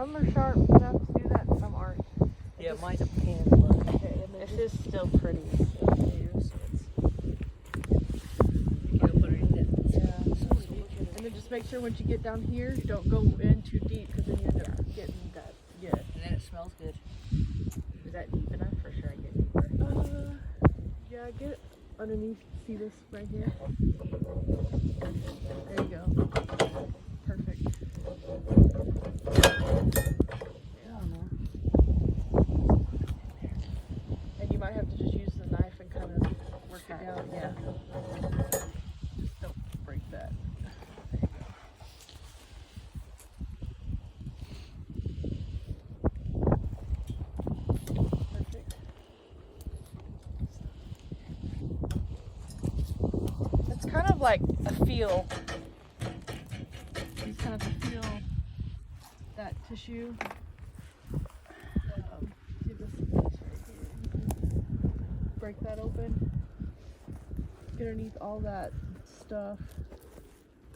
Some are sharp enough to do that, and some aren't. Yeah, mine's a pain in the butt. Okay, and this is still pretty. Get up underneath it. Yeah. And then just make sure once you get down here, don't go in too deep because then you end up getting that. Yeah. And then it smells good. Is that deep enough? For sure, I get deeper. Yeah, get underneath. See this right here? There you go. Perfect. And you might have to just use the knife and kind of work it down. Yeah. Just don't break that. Perfect. It's kind of like a feel. You kind of feel that tissue. See this piece right here. Break that open. Get underneath all that stuff.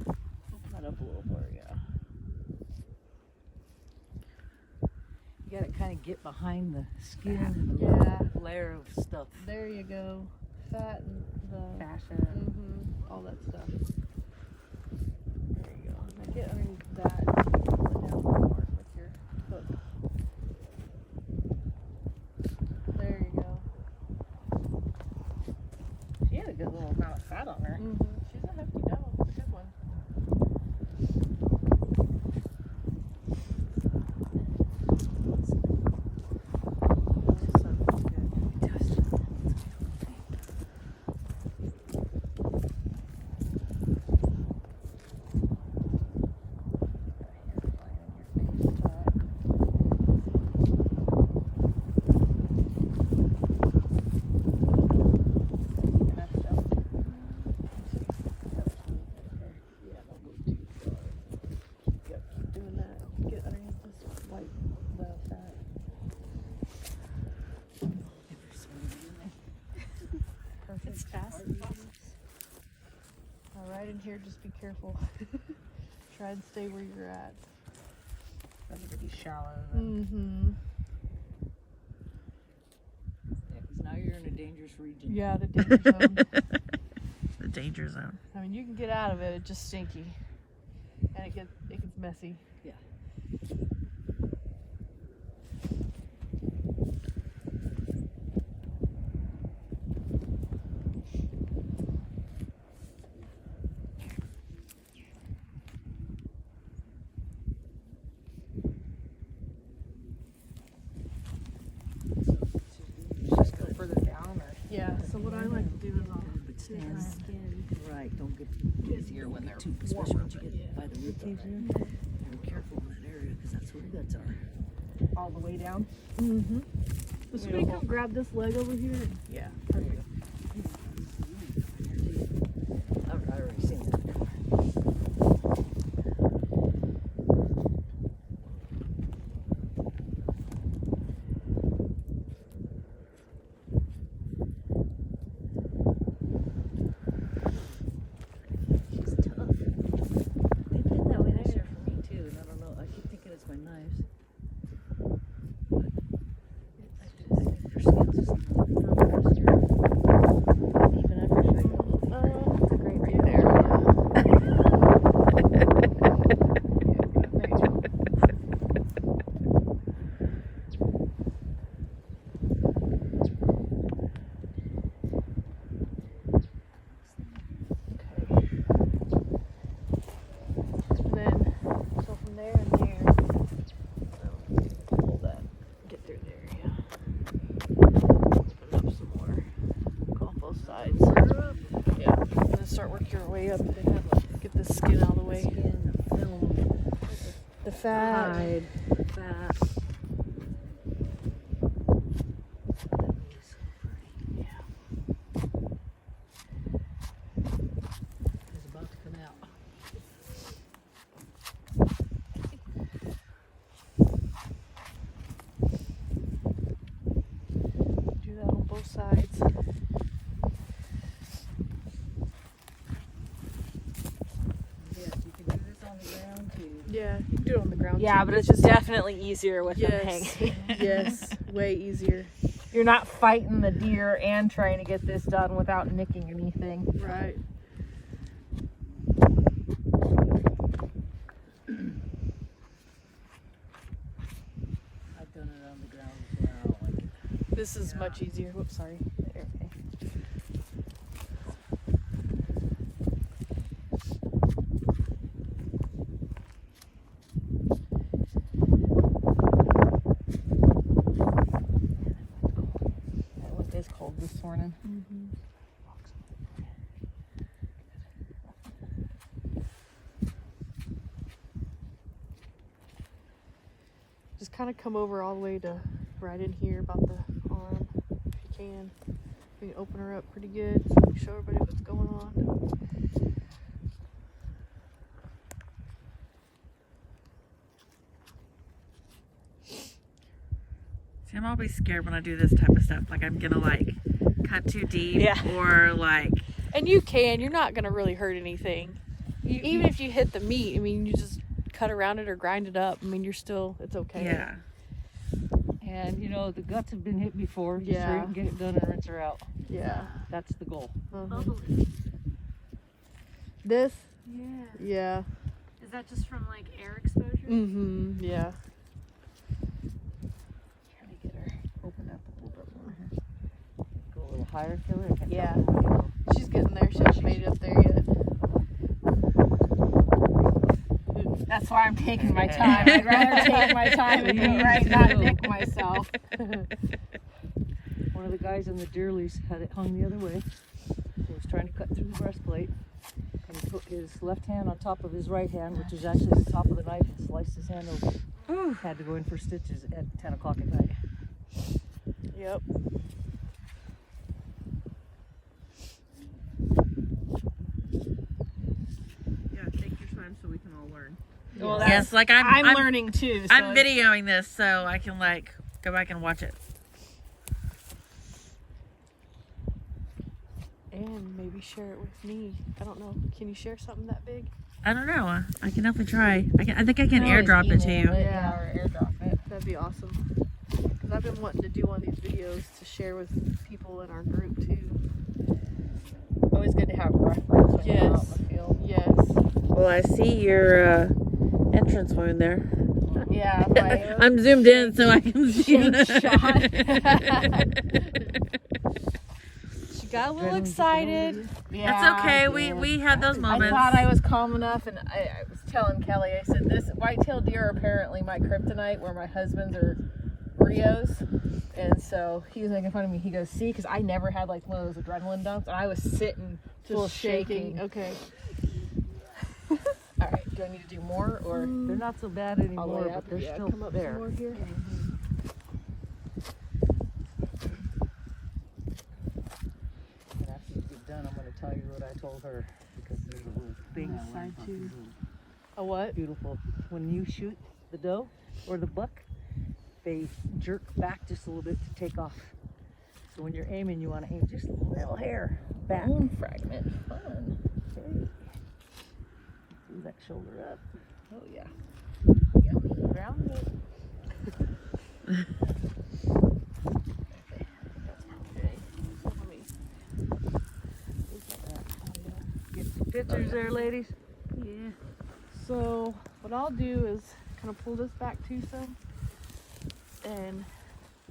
Open that up a little more, yeah. You gotta kind of get behind the skin and the layer of stuff. There you go. Fat and the Fascia. all that stuff. There you go. Now get underneath that. Pull it down more with your hook. There you go. She had a good little amount of fat on her. She's a hefty doe. It's a good one. It's fast. Alright, in here, just be careful. Try and stay where you're at. That's gonna be shallow. Yeah, because now you're in a dangerous region. yeah, the danger zone. The danger zone. I mean, you can get out of it, it's just stinky. And it gets messy. Yeah. Just go further down, or Yeah, so what I like to do is I'll stand. Right, don't get busier when they're too, especially once you get by the rib cage there. Be careful in that area because that's where the guts are. all the way down. Will somebody come grab this leg over here? Yeah, perfect. I've already seen that before. She's tough. They've been that way this year for me too, and I don't know. I keep thinking it's my knives. I think their skin's just not this year. Even after she that's a great view there. And then, so from there and there, pull that, get through there, yeah. Open it up some more. Go on both sides. Yeah, and then start working your way up. Get the skin out of the way. Skin, the film, The fat. hide, fat. Yeah. It's about to come out. Do that on both sides. Yes, you can do this on the ground too. Yeah, you can do it on the ground down. Yeah, too. but it's just definitely easier with them yes, hanging. yes, way easier. You're not fighting the deer and trying to get this done without nicking anything. Right. I've done it on the ground before. I don't like it. This is much easier. Whoops, sorry. There, okay. It is cold this morning. Just kind of come over all the way to right in here about the arm, if you can. We can open her up pretty good so we can show everybody what's going on. See, I'm always scared when I do this type of stuff. Like I'm gonna like cut too deep, Yeah. or like And you can. You're not gonna really hurt anything. Even if you hit the meat, I mean, you just cut around it or grind it up. I mean, you're still. It's okay. yeah. And you know, the guts have been hit before. Just Yeah. so you can get it done and rinse her out. Yeah. That's the goal. This. Yeah. Yeah. Is that just from like air exposure? Mm-hmm. Yeah. Trying to get her open up a little bit more here. Go a little higher, Killer. Yeah. She's getting there. She hasn't made it up there yet. That's why I'm taking my time. I'd rather take my time and be right, not nick myself. One of the guys in the deer lease had it hung the other way. He was trying to cut through the breastplate, and he put his left hand on top of his right hand, which is actually the top of the knife, and sliced his hand open. Had to go in for stitches at 10 o'clock at night. Yep. Yeah, take your time so we can all learn. Well, Yes, like I'm learning too. So I'm videoing this so I can like go back and watch it. And maybe share it with me. I don't know. Can you share something that big? I don't know. I can definitely try. I think I can airdrop it to you. Yeah, or airdrop it. That'd be awesome. Because I've been wanting to do one of these videos to share with people in our group too. Always good to have reference when you're out in the field. Yes. Well, I see your entrance wound there. Yeah, my I'm zoomed in so I can see Shank that. She got a little excited. yeah. That's okay. We had those I moments. thought I was calm enough, and I was telling Kelly, I said, this white-tailed deer are apparently my kryptonite, where my husband's are Rios. And so he was making fun of me. He goes, see, because I never had like one of those adrenaline dumps, and I was sitting full Just shaking. Okay. All right, do I need to do more, or? They're not so bad anymore, lay but up. they're Yeah, still come up some there. more here. And after you get done, I'm going to tell you what I told her, because there's a little thing I Side learned how to too. do. A what? Beautiful. When you shoot the doe or the buck, they jerk back just a little bit to take off. So when you're aiming, you want to aim just a little hair back. Bone fragment. Fun. Okay. Do that shoulder up. Oh, yeah. Yummy. Ground meat. Get some pictures there, ladies. Yeah. So what I'll do is kind of pull this back too some and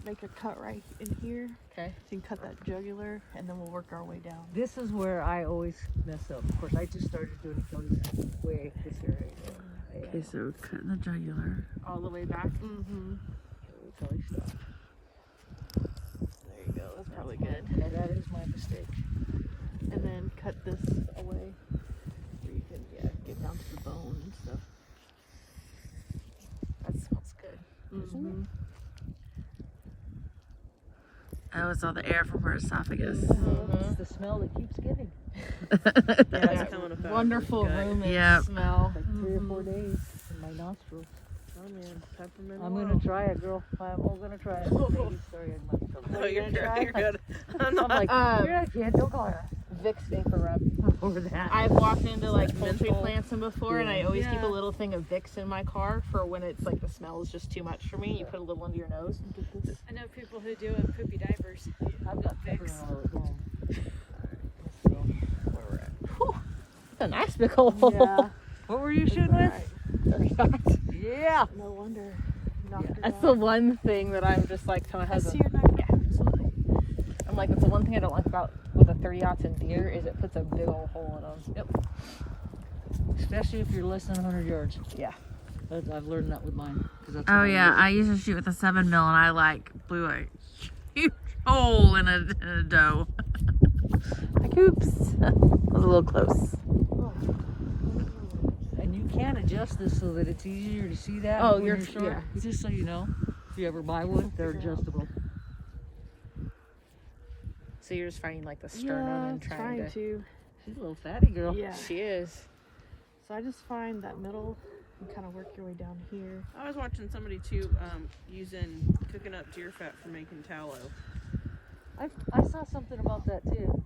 make a cut right in here. Okay. So you can cut that jugular and then we'll work our way down. This is where I always mess up. Of course, I just started doing it way this area. Okay, so cutting the jugular. All the way back. Mm-hmm. Kelly, stop. There you go. That's probably good. And that is my mistake. And then cut this away where you can get down to the bone and stuff. That smells good. Mm-hmm. Oh, it's all the air from her esophagus. It's the smell that keeps getting. Yeah, it's coming up out of Wonderful her gut. rumen Yep. smell. Like 3 or 4 days in my nostrils. Oh man, peppermint. I'm oil. gonna try it, girl. I'm all gonna try it. Baby, sorry, I must come. No, you're good. You're good. I'm like, Um, you're a kid. Don't call her. Vicks Vapor Rub. before that. I've walked into like that poultry menthol? plants and before, and I always keep Yeah. a little thing of Vicks in my car for when it's like the smell is just too much for me. You put a little under your nose. I know people who do it poopy divers. I've got Vicks. Peppermint at home. Where we're at. Whew. That's a nice big hole. Yeah. What were you shooting with? Yeah. No wonder. Knocked her That's out. the one thing that I'm just like to my I see husband. your knife. Yeah, absolutely. I'm like, that's the one thing I don't like about with a 30-aught and deer is it puts a big old hole in them. Yep. Especially if you're less than 100 yards. Yeah. I've learned that with mine. 'Cause that's Oh what yeah, use. I used to shoot with a 7 mil, and I like blew a huge hole in a doe. Like, oops, that was a little close. And you can adjust this so that it's easier to see that. Oh, when you're- short. yeah. Just so you know, if you ever buy one, they're adjustable. So you're just finding like the sternum Yeah, and trying to. She's a little fatty girl. Yeah. She is. So I just find that middle and kind of work your way down here. I was watching somebody too using cooking up deer fat for making tallow. I saw something about that too.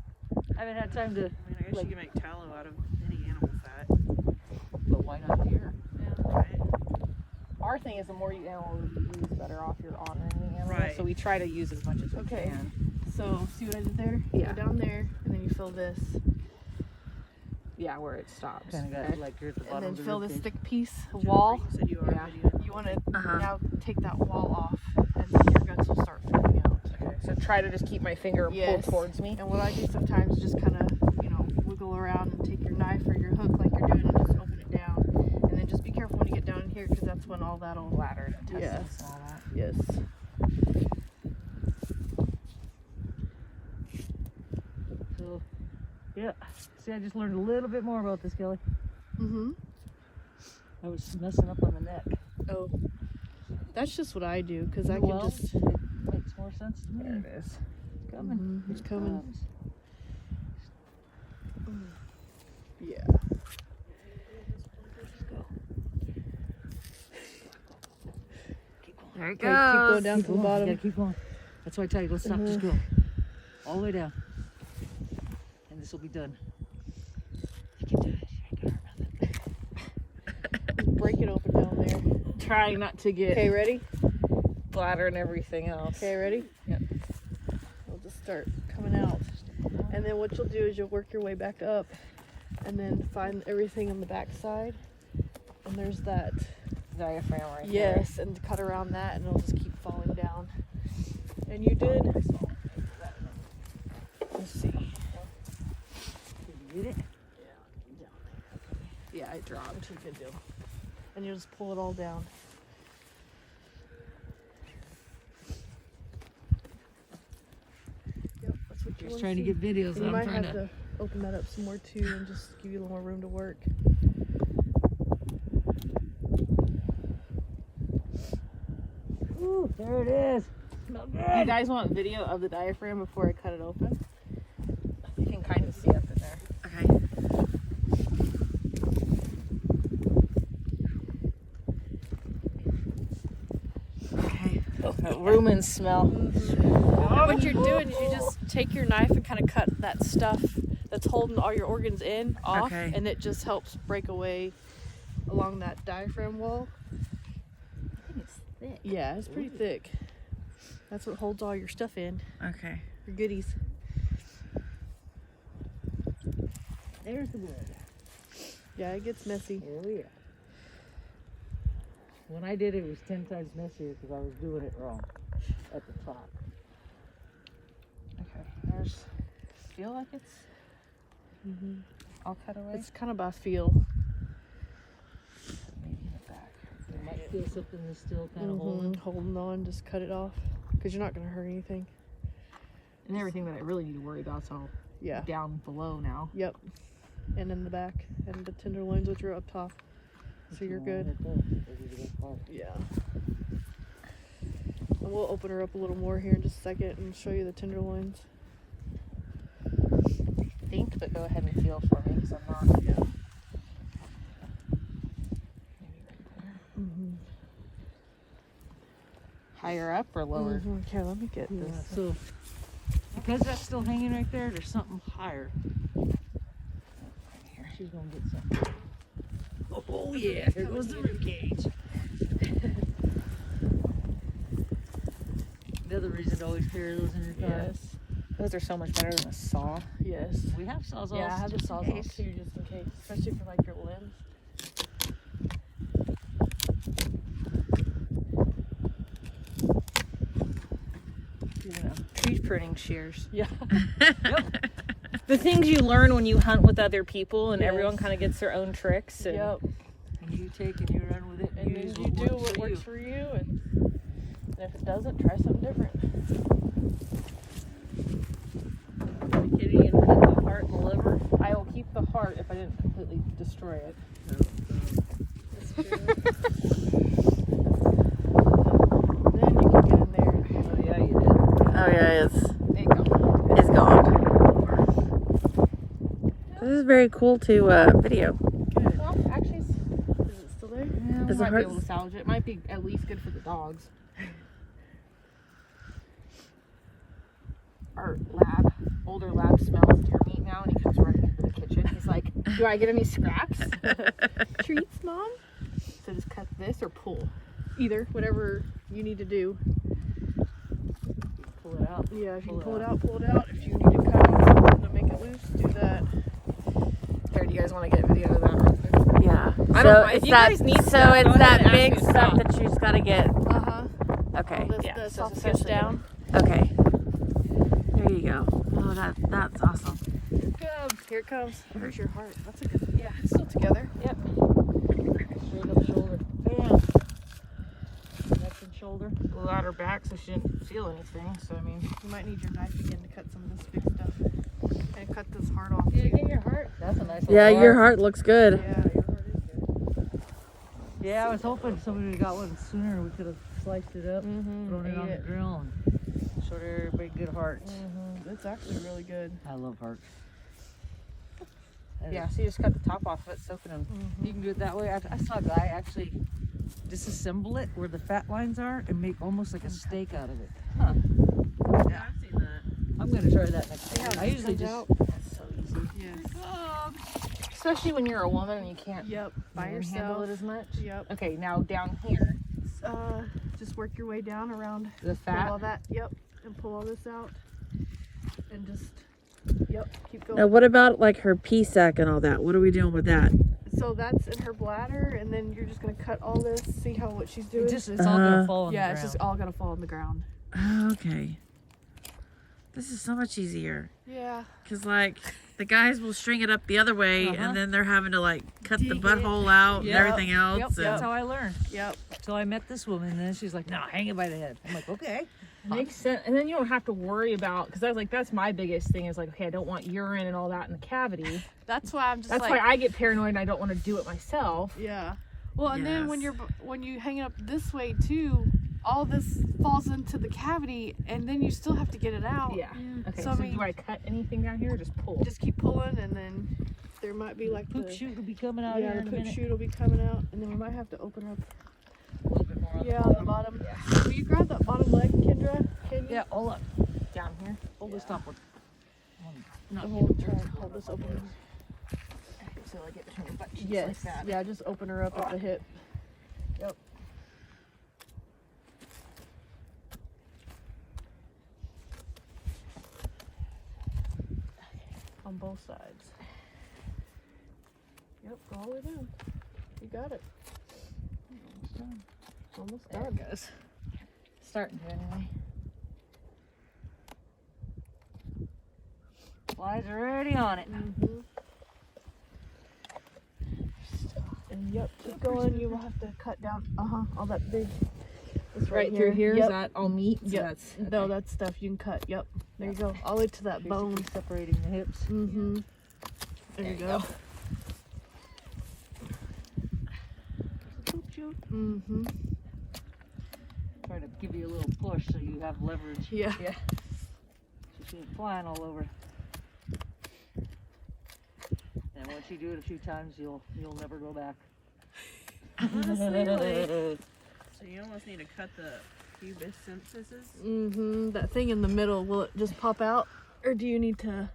I haven't had time to. I mean, I guess Like- you can make tallow out of any animal fat, But why not deer? right? Our thing is the more you animal you use, the better off you're honoring the animal. Right. So we try to use as much as we Okay. can. So see what I did there? Yeah. Go down there, and then you fill this, Yeah, where it stops. Kind of got like here at the and bottom then of the fill rib this cage. thick piece of Jennifer, wall. You said you are Yeah. videoing. You want to Uh-huh. now take that wall off, and then your guts will start flowing out. Okay. So try to just keep my finger Yes. pulled towards me. And what I do sometimes is just kind of, wiggle around and take your knife or your hook like you're doing and just open it down. And then just be careful when you get down in here because that's when all that'll. Bladder, intestines, Yeah. and all that. Yes. So, yeah. See, I just learned a little bit more about this, Kelly. Mm-hmm. I was messing up on the neck. Oh. That's just what I do because I can Well, just. it makes more sense to me. There it is. It's coming. Mhm, it's coming. Yeah. There it Okay, keep goes. going down to the You bottom. gotta keep going. That's why I tell you, let's stop. Just go all the way down, and this will be done. You can do it. You ain't gonna hurt nothing. Break it open down there. Trying not to get Okay, ready? bladder and everything else. Okay, ready? Yep. We'll just start coming out. And then what you'll do is you'll work your way back up and then find everything on the back side. And there's that. Diaphragm right there. Yes, and cut around that and it'll just keep falling down. And you did. Let's see. Did you get it? Yeah, it dropped. Good deal. And you'll just pull it all down. Yep, that's what you Just want trying to see. get videos. And you I'm might trying have to. to open that up some more too and just give you a little more room to work. Ooh, there it is. Smell You good. guys want video of the diaphragm before I cut it open? You can kind of see up in there. Okay. Okay. That rumen smell. What you're doing is you just take your knife and kind of cut that stuff that's holding all your organs in off, Okay. and it just helps break away along that diaphragm wall. It's thick. Yeah, it's pretty thick. That's what holds all your stuff in, Okay. your goodies. There's the wood. Yeah, it gets messy. Oh yeah. When I did it, it was 10 times messier because I was doing it wrong at the top. Okay. There's. Feel like it's all cut away. It's kind of by feel. Maybe in the back. You might feel something that's still kind of holding. Holding on, just cut it off because you're not going to hurt anything. And everything that I really need to worry about is all Yeah. down below now. Yep. And in the back, and the tenderloins, which are up top. So you're good. Right there. Those are the best part. Yeah. And we'll open her up a little more here in just a second and show you the tenderloins. Think, but go ahead and feel for me because I'm not. Yeah. Maybe right there. Higher up or lower? Okay, let me get Yeah, this. so because that's still hanging right there, there's something higher. she's gonna get some. Oh yeah, here goes the rib cage. The other reason to always carry those in your car. Yes. Those are so much better than a saw. Yes. We have sawzalls. Yeah, I have the just in sawzalls case. too, just in case, especially for like your limbs. Tree pruning shears. Yeah. The things you learn when you hunt with other people, and Yes. everyone kind of gets their own tricks. And Yep. And you take and you run with it. And use then you do what works for you, and if it doesn't, try something different. Kitty and put the heart and the liver. I will keep the heart if I didn't completely destroy it. That's true. Then you can get in there. Oh yeah, you did. Oh yeah, There you go. it's gone. This is very cool to video. Well, actually, Is it still there? yeah, we Is the might be heart- able to salvage it. It might be at least good for the dogs. Our older lab smells deer meat now, and he comes running into the kitchen. He's like, "Do I get any scraps? Treats, Mom?" So just cut this or pull, either, whatever you need to do. Pull it out. Yeah, if you can Pull pull it it out, pull it out. If you need to cut off something to make it loose, do that. Here, do you guys want to get video of that real quick? Yeah. I So don't mind. it's If you that. guys need So stuff, it's go ahead that and ask big me to stuff stop. that you just gotta get. Uh-huh. Okay. This, Yeah, the so it's soft fish essentially down. Okay. There you go. Oh, that's awesome. Here it comes. Where's your heart? That's a good. Yeah, it's still together. Straight up shoulder. Bam. Neck and shoulder. Allowed her back so she didn't feel anything. So I mean, You might need your knife again to cut some of this big stuff. And cut this heart off. Yeah, too. get your heart. That's a nice little Yeah, your heart. heart looks good. Yeah, your heart is good. Yeah, I was hoping somebody would have got one sooner. We could have sliced it up, thrown it ate on the it. grill, and showed everybody good hearts. It's actually really good. I love hearts. That yeah. is- So you just cut the top off of it, soak it in. You can do it that way. I saw a guy actually disassemble it where the fat lines are and make almost like a steak out of it. Huh. Yeah, I've seen that. I'm gonna try that next Yeah, time. I it usually comes just. out. That's so easy. Yes. Especially when you're a woman and you can't Yep. By handle yourself. it as much. Yep. Okay, now down here, Just work your way down around. the Pull all fat. that. Yep. And pull all this out. And just. Yep. Keep going. Now, what about like her pee sac and all that? What are we doing with that? So that's in her bladder, and then you're just gonna cut all this. See how what she's doing? It's all gonna fall on yeah, the it's ground. just all gonna fall on the ground. Oh, okay. This is so much easier. Yeah. Cause like the guys will string it up the other way, Uh-huh. and then they're having to like cut the Dig it. butthole out Yep. and everything else. Yep, and- That's how I learned. Yep. Until I met this woman, and then she's like, "No, hang it by the head." I'm like, "Okay." Makes sense. And then you don't have to worry about, because I was like, that's my biggest thing is like, okay, I don't want urine and all that in the cavity. That's why I'm just That's like. why I get paranoid and I don't want to do it myself. Yeah. Well, and then when Yes. you hang it up this way too, all this falls into the cavity, and then you still have to get it out. Yeah. Okay, So, so, I mean- do I cut anything down here or just pull? Just keep pulling, and then there might be like Poop the chute will be coming out yeah, here the in a poop minute. chute will be coming out, and then we might have to open up. A little bit more on Yeah, the on the bottom. Will you grab that bottom leg, Kendra? Can you? Yeah, hold on. Down here? Hold this top one. And we'll try and hold this open. So I get between your butt cheeks Yes. like that. Yeah, just open her up at the hip. Yep. On both sides. Yep, go all the way down. You got it. Almost done. Almost There done. it goes. Starting to anyway. Flies are already on it. Mm-hmm. And yep, keep going. You will have to cut down. All that big. This Right through here, is Yep. that all meat? So Yep. that's, No, okay. that's stuff you can cut. Yep. There you go. All the way to that bone. Basically separating the hips. Mm-hmm. There you go. Mm-hmm. Try to give you a little push so you have leverage. Yeah. So she ain't flying all over. And once you do it a few times, you'll never go back. So you almost need to cut the pubis symphysis. Mm-hmm. That thing in the middle, will it just pop out? Or do you need to,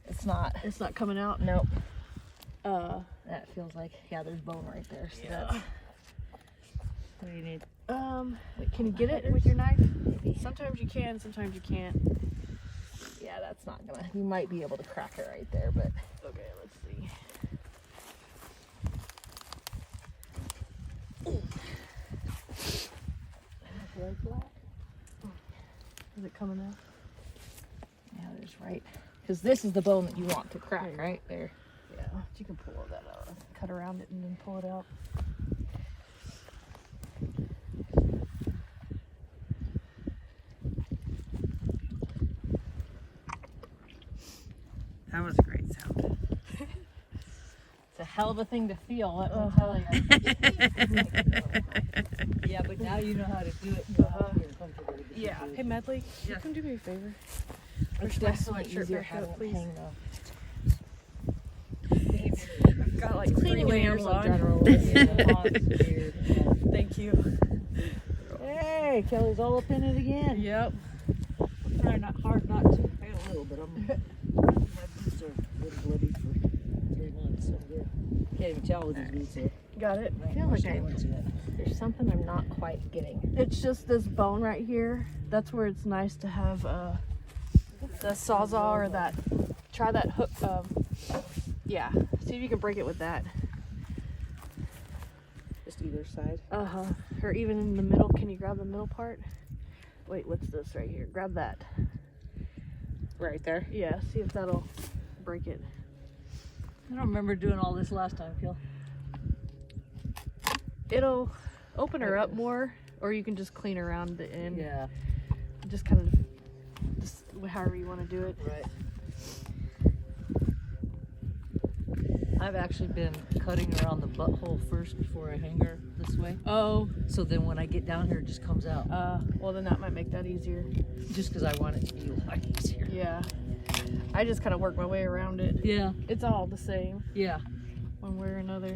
It's not. it's not coming out? Nope. That feels like, yeah, there's bone right there. So Yeah. that's, What do you need? wait, can you get it with your knife? Maybe. Sometimes you can, sometimes you can't. Yeah, that's not gonna, you might be able to crack it right there, but. Okay, let's see. Is it coming out? Yeah, there's right. Because this is the bone that you want to crack, right there. Yeah, you can pull that out. Cut around it and then pull it out. That was a great sound. It's a hell of a thing to feel, let me tell you. Yeah, but now you know how to do it. You're comfortable with it. Yeah. Hey, Medley, come do me a favor. It's definitely easier having it hang though. I've got like Cleaning three an layers animal in on. general. Thank you. Hey, Kelly's all up in it again. Yep. I'm trying not hard not to. I got a little, but my boots are a little bloody for 3 months. So I'm good. Can't even tell with these boots. So Got it. I I feel ain't like washed ones yet. There's something I'm not quite getting. it's just this bone right here. That's where it's nice to have the sawzall or that. Try that hook. Yeah. See if you can break it with that. Just either side. Or even in the middle. Can you grab the middle part? Wait, what's this right here? Grab that. Right there. Yeah. See if that'll break it. I don't remember doing all this last time, Kel. It'll open her up more, or you can just clean around the end. Yeah, Just kind of, just however you want to do it. right. I've actually been cutting around the butthole first before I hang her this way. Oh. So then when I get down here, it just comes out. Well then that might make that easier. Just because I want it to be a lot easier. Yeah. I just kind of work my way around it. Yeah, It's all the same, yeah. one way or another.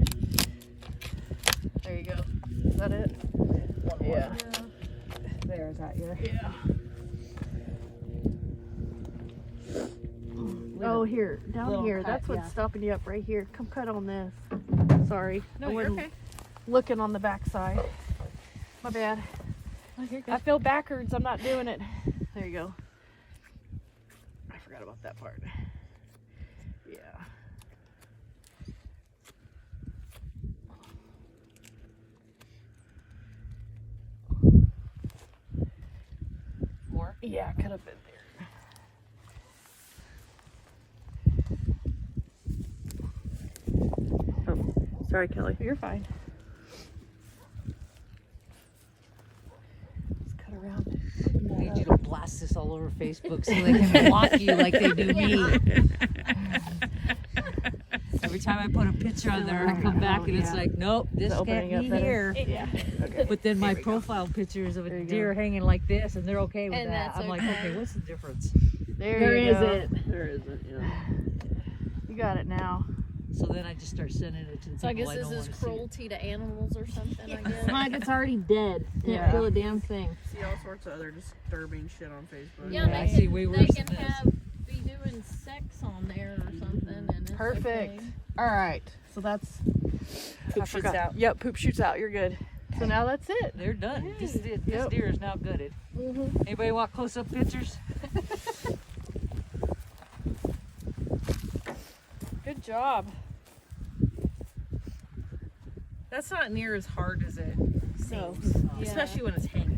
There you go. Is that it? Yeah. There's that your. Yeah. Oh, here, down Little here. cut, That's what's yeah. stopping you up right here. Come cut on this. Sorry. No, I you're wasn't okay. looking on the backside. My bad. Oh, you're good. I feel backwards. I'm not doing it. There you go. I forgot about that part. Yeah. More? Yeah, cut up in there. Oh, sorry, Kelly. You're fine. Just cut around. I need you to blast this all over Facebook so they can block you like they do me. Every time I put a picture on there, I come back and it's like, nope, this Is it can't opening up be better? here. Yeah. Okay. But then my profile picture is of There a you deer hanging like this, and they're okay with And that. that's I'm like, okay. okay, what's the difference? There you go. There isn't, yeah. You got it now. So then I just start sending it to the So I people guess I don't this want is to see. cruelty to animals or something, I guess. Like it's already dead. Can't Yeah. feel a damn thing. See all sorts of other disturbing shit on Facebook. Yeah, I they see can, way they worse can than this. be doing sex on there or something, and it's Perfect. okay. All right. So that's. Poop I shoots forgot. out. Yep, poop shoots out. You're good. So now that's it. They're done. This Yep. deer is now gutted. Anybody want close-up pictures? Good job. That's not near as hard as it So, seems. Especially when it's hanging.